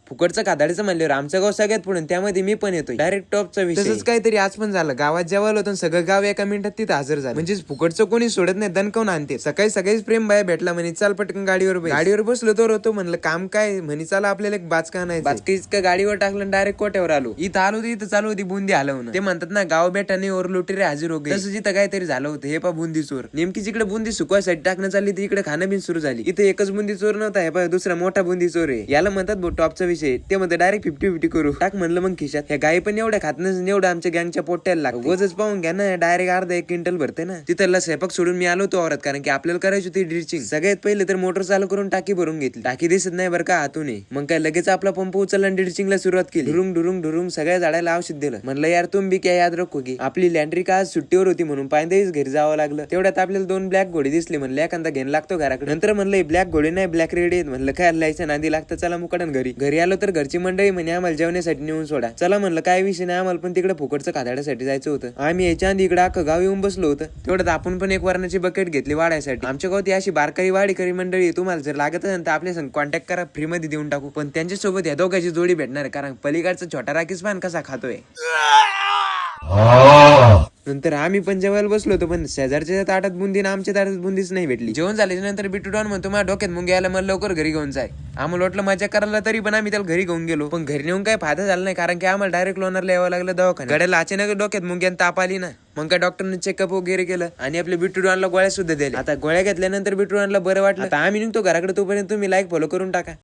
फुकटचं खादाडचं म्हणल्यावर आमचं गाव सगळ्यात पुढे, त्यामध्ये मी पण येतोय. डायरेक्ट टॉपचा विषय. तसंच काहीतरी आज पण झालं. गावात जेवायला होतं, सगळं गाव एका मिनिटात तिथं हजर झालं. म्हणजे फुकटचं कोणी सोडत नाही, दणकावून आणते. सकाळी सगळीच प्रेम बाया भेटला म्हणे, चाल पटकन गाडीवर बसलो तर होतो. म्हणलं काम काय म्हणे, चला आपल्याला एक बाचका नाही. बाचका गाडीवर टाकलं, डायरेक्ट कोट्यावर आलो. इथं आलो होती, इथं चालू होती बुंदी हलवणं. ते म्हणतात ना, गाव बेटाने और लुटेरे हाजीर हो गए. तसं जिथं काहीतरी झालं होतं. हे पा बुंदी चोर. नेमकी जिकडे बुंदी सुकवायसाठी टाकणं चालली, तिकडे खाणं बिन सुरू झाली. इथं एकच बुंदी चोर नव्हता, हे पा दुसरा मोठा बुंदी चोर आहे. याला म्हणतात भाऊ टॉपचा विषय. ते म्हणतात डायरेक्ट 50-50 करू टाक. म्हणलं मग खिशात. ह्या गाई पण एवढ्या खात नसेल एवढं आमच्या गँगच्या पोट्याला लागतं. वजच पाहून घ्या ना, डायरेक्ट अर्धा 1 क्विंटल भरते ना. तिथला स्वयंपाक सोडून मी आलो होतो औरत, कारण की आपल्याला करायची होती ड्रिचिंग. सगळ्यात पहिले तर मोटर चालू करून टाकी भरून घेतली. टाकी दिसत नाही बरं का आतून. मग काय लगेच आपला पंप उचलला आणि ड्रिचिंगला सुरुवात केली. ढुरुंग सगळ्या झाडाला औषध दिलं. म्हणलं यार तुम्ही क्या याद रखो की आपली लँड्रिक आज सुट्टीवर होती म्हणून पायंदाईच घरी जावं लागलं. तेवढ्यात आपल्याला 2 ब्लॅक घोडे दिसले. म्हणलं एखादा घेऊन लागतो घराकडे. नंतर म्हणलं ब्लॅक घोडे नाही ब्लॅक रेडी आहेत. म्हणलं काय लायचं नांदी लागतं, चला मुकाडन घरी आलो तर घरची मंडळी म्हणे आम्हाला जेवण्यासाठी नेऊन सोडा. चला म्हणलं काय विषय नाही, आम्हाला पण तिकडे फुकटचं खादाड्यासाठी जायचं होतं. आम्ही याच्या आधी इकडे अख्खं गाव येऊन बसलो होतं. तेवढ्यात आपण पण एक वरणाची बकेट घेतली वाढायसाठी. आमच्या गावात अशी बारकाई वाडीकरी मंडळी, तुम्हाला जर लागत असेल तर आपल्या संग कॉन्टॅक्ट करा, फ्री मध्ये देऊन टाकू. पण त्यांच्यासोबत या दोघांची जोडी भेटणार, कारण पलीकडचा छोटा राखीस पान कसा खातोय. नंतर आम्ही पण जेवायला बसलो होतो, पण शेजारच्या ताटात बुंदी ना आमच्या ताटात बुंदीच नाही भेटली. जेवण झाल्याच्या नंतर बिटूडॉन म्हणतो माझ्या डोक्यात मुंगी आला, मला लवकर घरी घेऊन जाय. आम्हाला वाटलं मजा करायला, तरी पण आम्ही त्याला घरी घेऊन गेलो. पण घरी नेऊन काही फायदा झाला नाही, कारण की आम्हाला डायरेक्ट लोणारला यावं लागलं दवाखान्यात. गड्याला अचानक डोक्यात मुंग्यान ताप आली ना. मग काय डॉक्टरने चेकअप वगैरे केलं आणि आपल्या बिटूडॉनला गोळ्या सुद्धा दिल्या. आता गोळ्या घेतल्यानंतर बिटूडॉनला बरं वाटलं. आता आम्ही निघतो घराकडे. तोपर्यंत तुम्ही लाईक फॉलो करून टाका.